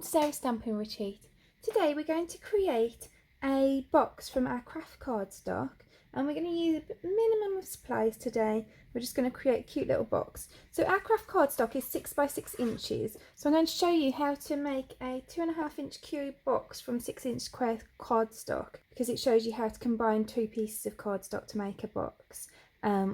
Welcome to Sarah's Stampin' Retreat. Today we're going to create a box from our Kraft Cardstock and we're going to use a minimum of supplies today. We're just going to create a cute little box. So our Kraft Cardstock is 6 by 6 inches. So I'm going to show you how to make a 2.5 inch cube box from 6 inch square cardstock, because it shows you how to combine 2 pieces of cardstock to make a box,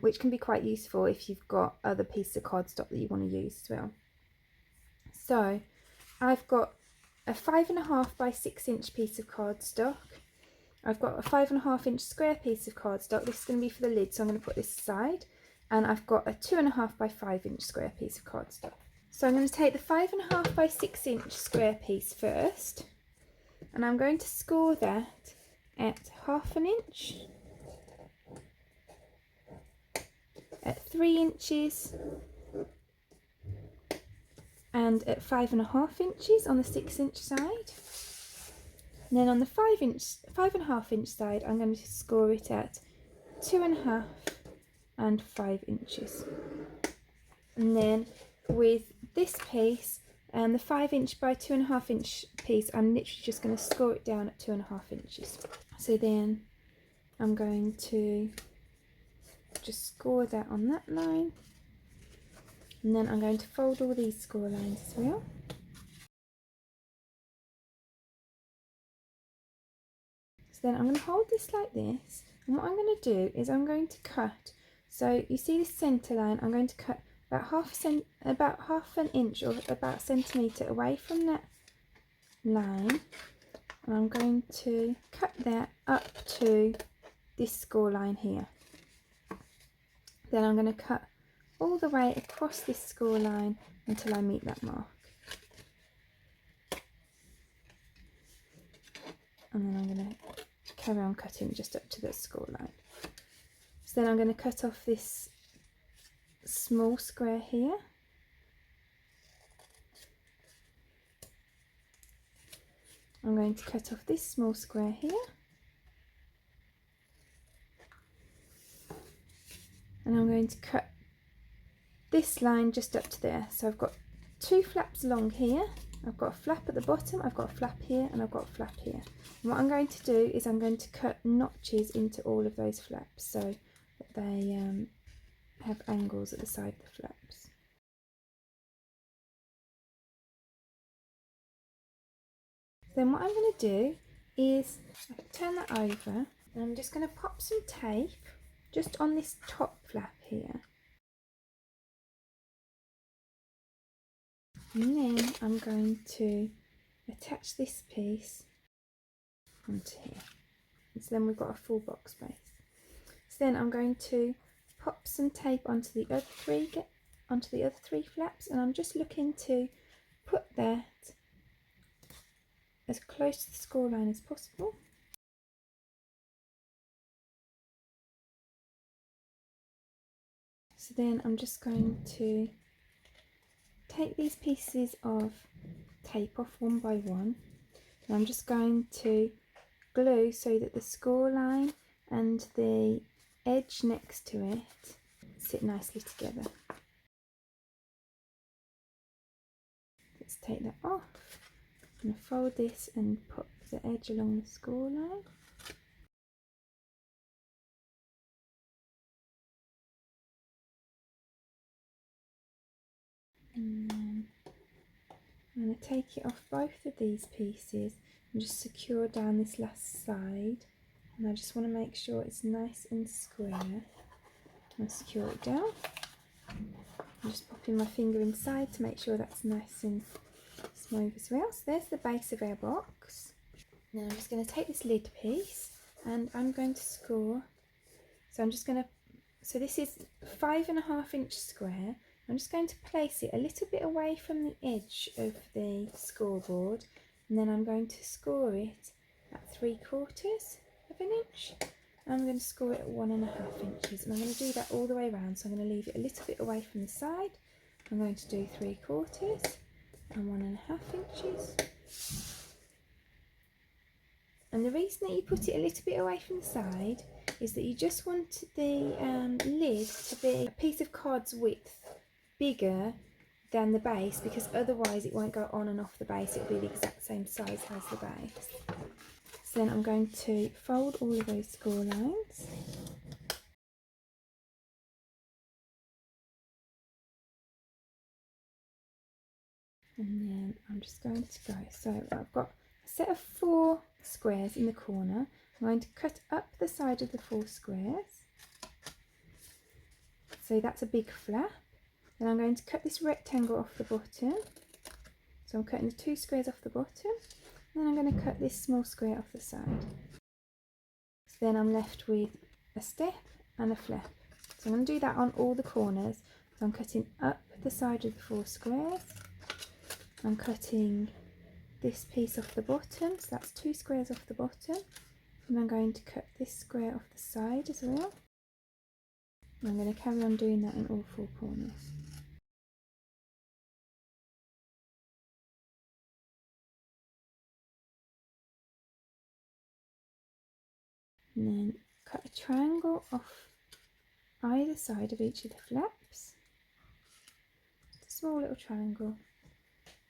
which can be quite useful if you've got other pieces of cardstock that you want to use as well. So I've got a 5.5 by 6 inch piece of cardstock. I've got a 5.5 inch square piece of cardstock. This is going to be for the lid, so I'm going to put this aside. And I've got a 2.5 by 5 inch square piece of cardstock. So I'm going to take the 5.5 by 6 inch square piece first, and I'm going to score that at 1/2 inch, at 3 inches, and at 5.5 inches on the 6 inch side. And then on the 5.5 inch side, I'm going to score it at 2.5 and 5 inches. And then with this piece, the 5 inch by 2.5 inch piece, I'm literally just going to score it down at 2.5 inches. So then I'm going to just score that on that line. And then I'm going to fold all these score lines as well. So then I'm going to hold this like this, and what I'm going to do is I'm going to cut. So you see this centre line, I'm going to cut about half an inch or about a centimetre away from that line, and I'm going to cut that up to this score line here. Then I'm going to cut all the way across this score line until I meet that mark. And then I'm going to carry on cutting just up to the score line. So then I'm going to cut off this small square here. I'm going to cut off this small square here. And I'm going to cut this line just up to there. So I've got 2 flaps along here. I've got a flap at the bottom, I've got a flap here, and I've got a flap here. And what I'm going to do is I'm going to cut notches into all of those flaps so that they have angles at the side of the flaps. Then what I'm going to do is turn that over, and I'm just going to pop some tape just on this top flap here. And then I'm going to attach this piece onto here. And so then we've got a full box base. So then I'm going to pop some tape onto the other three flaps, and I'm just looking to put that as close to the score line as possible. So then I'm just going to take these pieces of tape off one by one, and I'm just going to glue so that the score line and the edge next to it sit nicely together. Let's take that off. I'm going to fold this and put the edge along the score line. And then I'm going to take it off both of these pieces and just secure down this last side. And I just want to make sure it's nice and square. And secure it down. I'm just popping my finger inside to make sure that's nice and smooth as well. So there's the base of our box. Now I'm just going to take this lid piece and I'm going to score. So I'm just going to, so this is 5.5 inch square. I'm just going to place it a little bit away from the edge of the scoreboard, and then I'm going to score it at 3/4 of an inch. I'm going to score it at 1.5 inches, and I'm going to do that all the way around. So I'm going to leave it a little bit away from the side. I'm going to do 3/4 and 1.5 inches. And the reason that you put it a little bit away from the side is that you just want the lid to be a piece of card's width bigger than the base, because otherwise it won't go on and off the base, it'll be the exact same size as the base. So then I'm going to fold all of those score lines. And then I'm just going to go, so I've got a set of 4 squares in the corner. I'm going to cut up the side of the 4 squares. So that's a big flap. Then I'm going to cut this rectangle off the bottom. So I'm cutting the 2 squares off the bottom. And then I'm going to cut this small square off the side. So then I'm left with a step and a flap. So I'm going to do that on all the corners. So I'm cutting up the side of the 4 squares. I'm cutting this piece off the bottom, so that's 2 squares off the bottom, and I'm going to cut this square off the side as well. And I'm going to carry on doing that in all 4 corners. And then cut a triangle off either side of each of the flaps, just a small little triangle.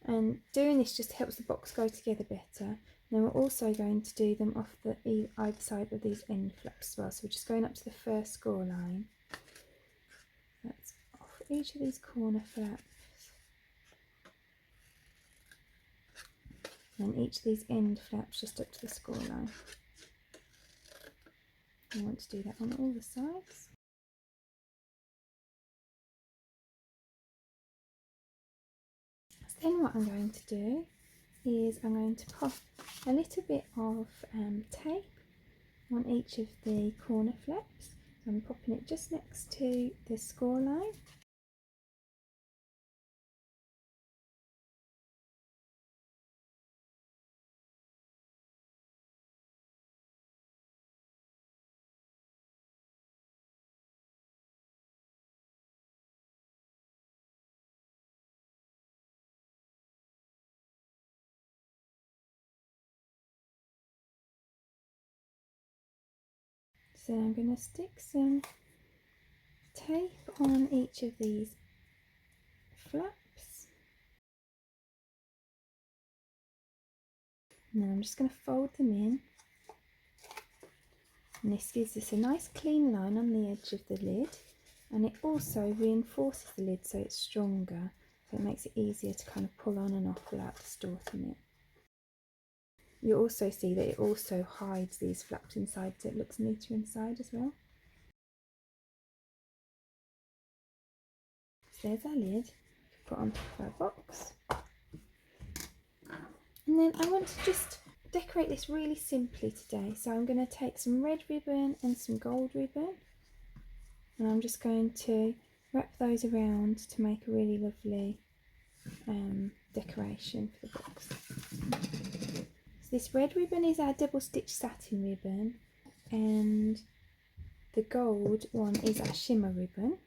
And doing this just helps the box go together better. And then we're also going to do them off the either side of these end flaps as well. So we're just going up to the first score line. That's off each of these corner flaps. And each of these end flaps just up to the score line. I want to do that on all the sides. Then what I'm going to do is I'm going to pop a little bit of tape on each of the corner flaps. So I'm popping it just next to the score line. So I'm going to stick some tape on each of these flaps. And then I'm just going to fold them in. And this gives us a nice clean line on the edge of the lid. And it also reinforces the lid so it's stronger. So it makes it easier to kind of pull on and off without distorting it. You'll also see that it also hides these flaps inside, so it looks neater inside as well. So there's our lid, put on top of our box. And then I want to just decorate this really simply today. So I'm going to take some red ribbon and some gold ribbon. And I'm just going to wrap those around to make a really lovely decoration for the box. This red ribbon is our double stitch satin ribbon, and the gold one is our shimmer ribbon.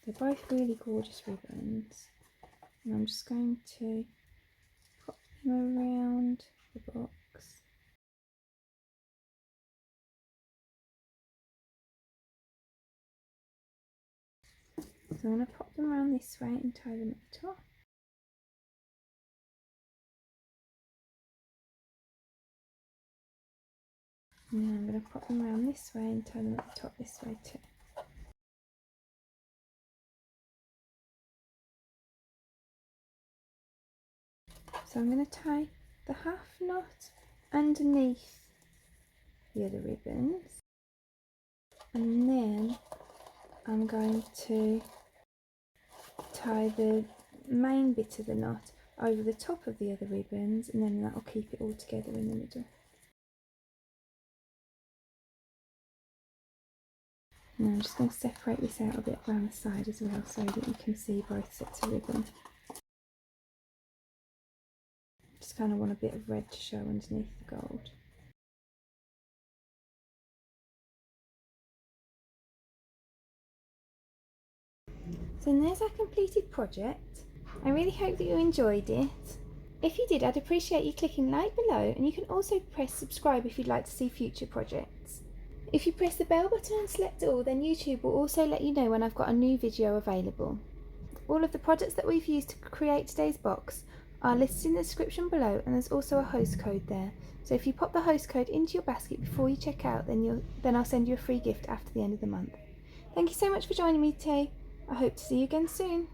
They're both really gorgeous ribbons, and I'm just going to pop them around the box. So I'm going to pop them around this way and tie them at the top. And then I'm going to pop them around this way and tie them at the top this way too. So I'm going to tie the half knot underneath the other ribbons, and then I'm going to tie the main bit of the knot over the top of the other ribbons, and then that will keep it all together in the middle. And I'm just going to separate this out a bit around the side as well so that you can see both sets of ribbon. Just kind of want a bit of red to show underneath the gold. So there's our completed project. I really hope that you enjoyed it. If you did, I'd appreciate you clicking like below, and you can also press subscribe if you'd like to see future projects. If you press the bell button and select all, then YouTube will also let you know when I've got a new video available. All of the products that we've used to create today's box are listed in the description below, and there's also a host code there. So if you pop the host code into your basket before you check out, then I'll send you a free gift after the end of the month. Thank you so much for joining me today. I hope to see you again soon.